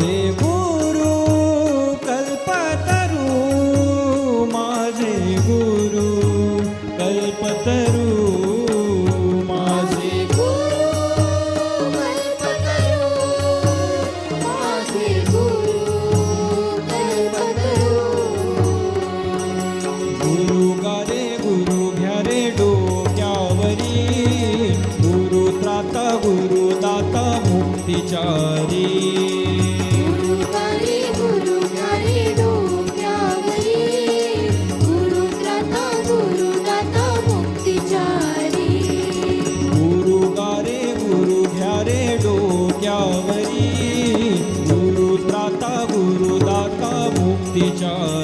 माझे गुरु कल्पतरू, माझे गुरु कल्पतरू, माझे गुरु गारे गुरु घ्यारे डोक्यावरी, गुरु त्राता गुरु दाता मुक्तिचारी. गुरु गारे गुरु घ्यारे डोक्यावरी, गुरु त्राता गुरु दाता मुक्तिचारी.